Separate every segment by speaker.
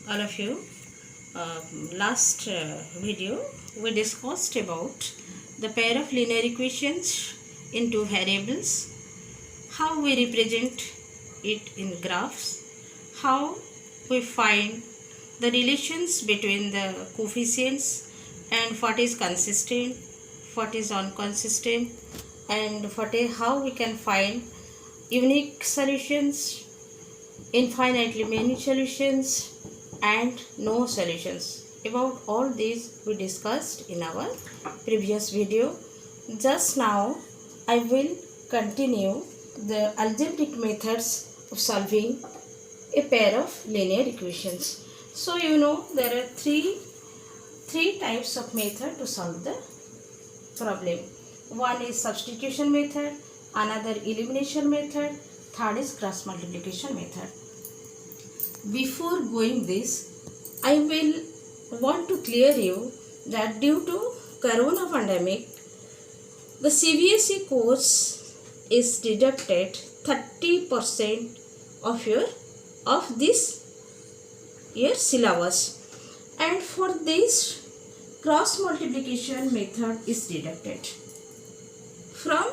Speaker 1: all of you. Last video we discussed about the pair of linear equations in two variables, how we represent it in graphs, how we find the relations between the coefficients and what is consistent, what is inconsistent, and how we can find unique solutions, infinitely many solutions, and no solutions. About all these we discussed in our previous video. Just now I will continue the algebraic methods of solving a pair of linear equations. So you know there are three types of method to solve the problem. One is substitution method, another elimination method, third is cross multiplication method. Before going this, I will want to clear you that due to corona pandemic, the CBSE course is deducted 30% of this year syllabus, and for this cross multiplication method is deducted. From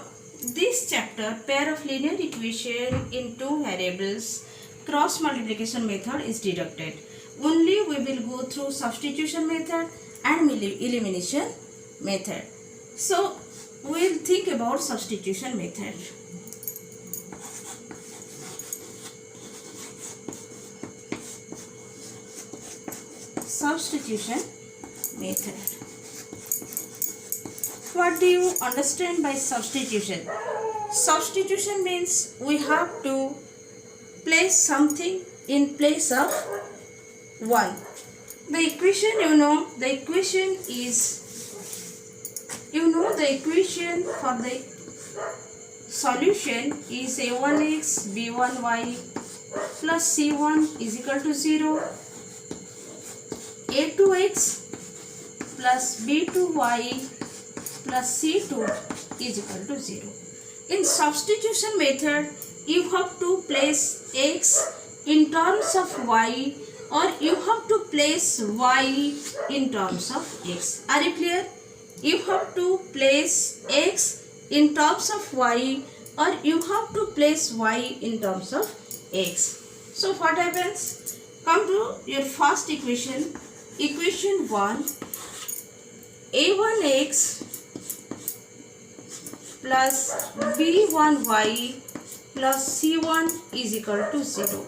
Speaker 1: this chapter, pair of linear equation in two variables, cross multiplication method is deducted. Only we will go through substitution method and elimination method. So we will think about substitution method. Substitution method. What do you understand by substitution? Substitution means we have to place something in place of 1. The equation, the equation for the solution is a1x b1y plus c1 is equal to 0, a2x plus b2y plus c2 is equal to 0. In substitution method, you have to place x in terms of y, or you have to place y in terms of x. Are you clear? You have to place x in terms of y, or you have to place y in terms of x. So what happens? Come to your first equation. Equation 1, a1x plus b1y plus c1 is equal to 0.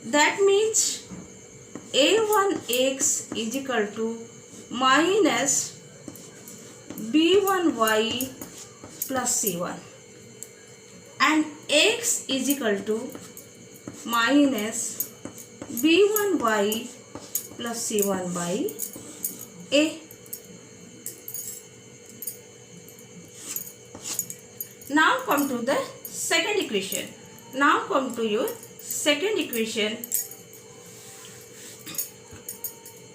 Speaker 1: That means a1x is equal to minus b1y plus c1, and x is equal to minus b1y plus c1 by a. Now come to the second equation. Now come to your second equation.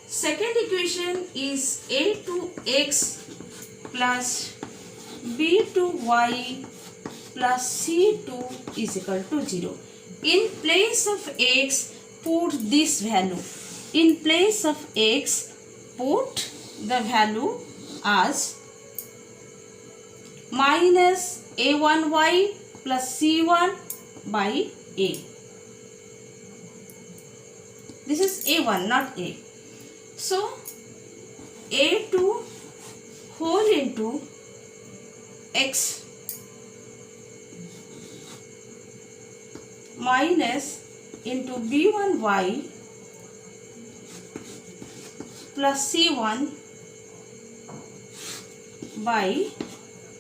Speaker 1: Second equation is a2x plus b2y plus c2 is equal to 0. In place of x, put this value. In place of x, put the value as minus a1y plus c1 by a. This is a1, not a. So a2 whole into x minus into b1y plus c1 by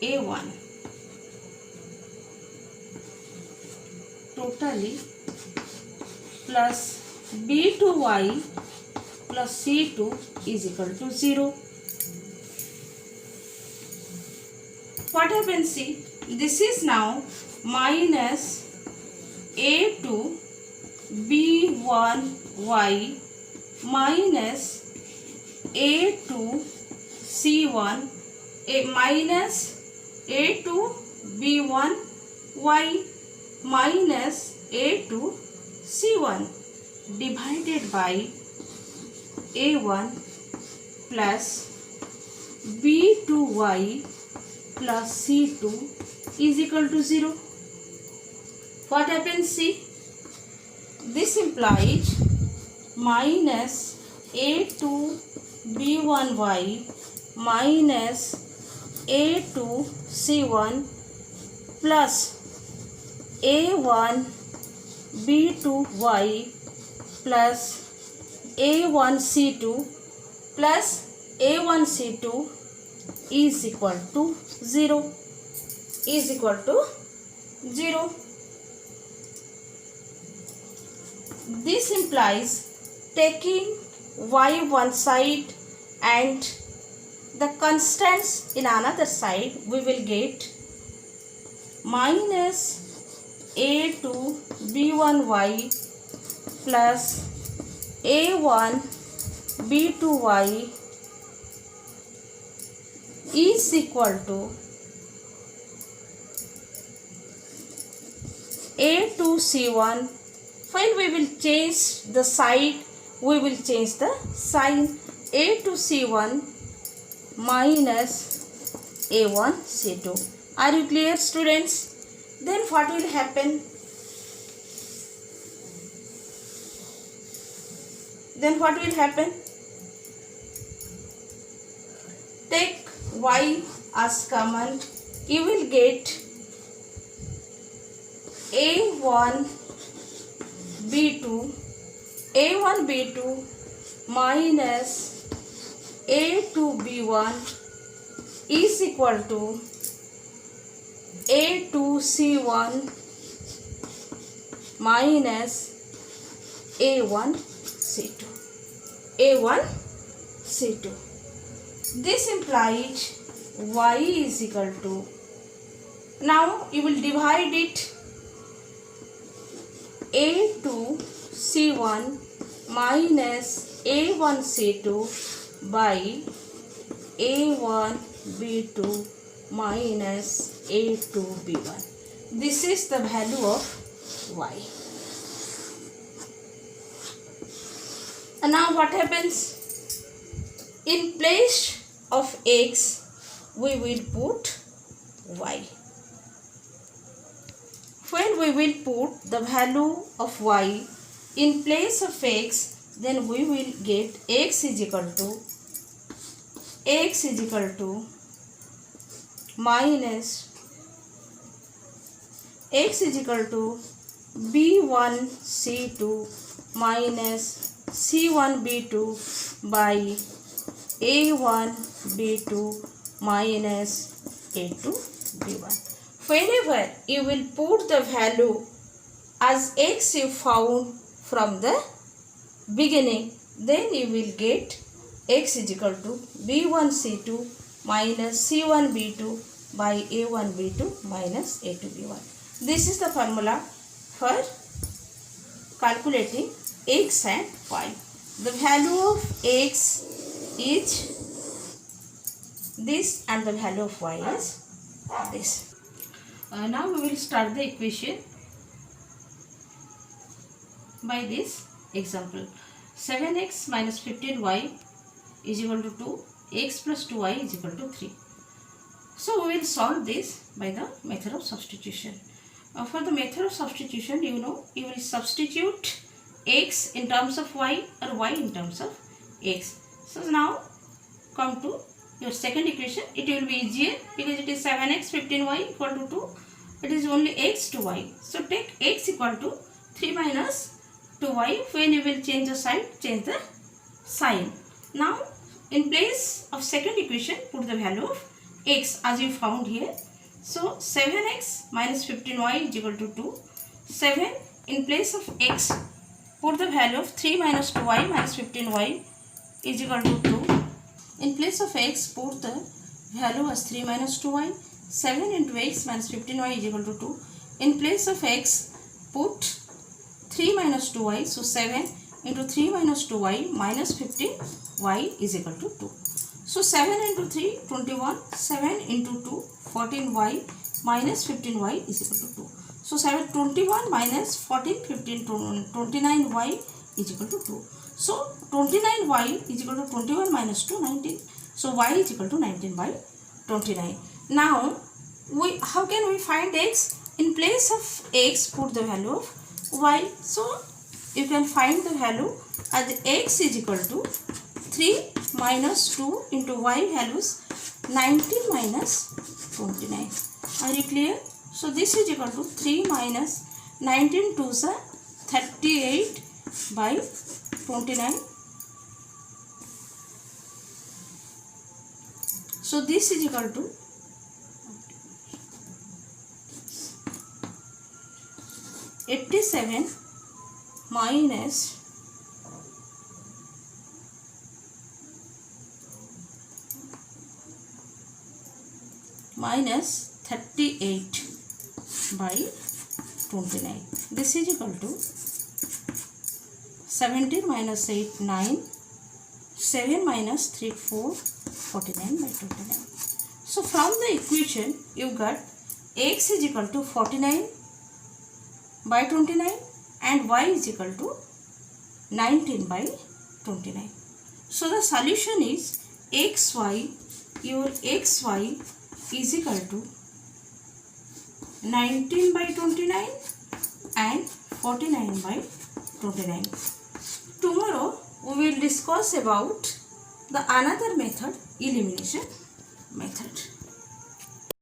Speaker 1: a1 totally plus b2y plus c2 is equal to 0. What happens? See, this is now minus a2 b1y minus a2 c1 minus a2 b1y minus a2 c1 divided by a1 plus b2y plus c2 is equal to 0. What happens? See, this implies minus a2b1y minus a2c1 plus a1b2y plus a1c2 plus a1c2 is equal to 0. Is equal to 0. This implies taking y one side and the constants in another side, we will get minus a2b1y plus a1b2y is equal to a2c1. While we will change the side, we will change the sign. a2c1 minus a1c2. Are you clear, students? Then what will happen? Take y as common. You will get a1b2 minus a2b1 is equal to a2c1 minus a1c2. This implies y is equal to, now you will divide it, a2c1 minus a1c2 by a1b2 minus a2b1. This is the value of y. And now what happens? In place of x, we will put y. When we will put the value of y in place of x, then we will get x is equal to minus b1c2 minus c1b2 by a1b2 minus a2b1. Whenever you will put the value as x you found from the beginning, then you will get x is equal to b1c2 minus c1b2 by a1b2 minus a2b1. This is the formula for calculating x and y. The value of x is this and the value of y is this. Now we will start the equation by this example. 7x minus 15y is equal to 2, x plus 2y is equal to 3. So we will solve this by the method of substitution. For the method of substitution, you know, you will substitute x in terms of y or y in terms of x. So now come to your second equation. It will be easier because it is 7x 15y equal to 2. It is only x to y. So take x equal to 3 minus 2y. When you will change the side, change the sign. Now in place of second equation, put the value of x as you found here. So 7x minus 15y is equal to 2. 7 in place of x, put the value of 3 minus 2y minus 15y is equal to 2. In place of x, put the value as 3 minus 2y. 7 into x minus 15y is equal to 2. In place of x, put 3 minus 2y. So 7 into 3 minus 2y minus 15y is equal to 2. So 7 into 3, 21. 7 into 2, 14y minus 15y is equal to 2. So 21 minus 14, 15, 29y is equal to 2. So 29y is equal to 21 minus 2, 19. So y is equal to 19 by 29. Now how can we find x? In place of x, put the value of y. So you can find the value as x is equal to 3 minus 2 into y values 19 minus 29. Are you clear? So this is equal to 3 minus 19 to 38 by 29. So this is equal to 87 minus 38 by 29. This is equal to 17 minus 8, 9, 7 minus 3, 4, 49 by 29. So from the equation you got x is equal to 49 by 29 and y is equal to 19 by 29. So the solution is xy, your xy is equal to 19 by 29 and 49 by 29. Tomorrow we will discuss about the another method, elimination method.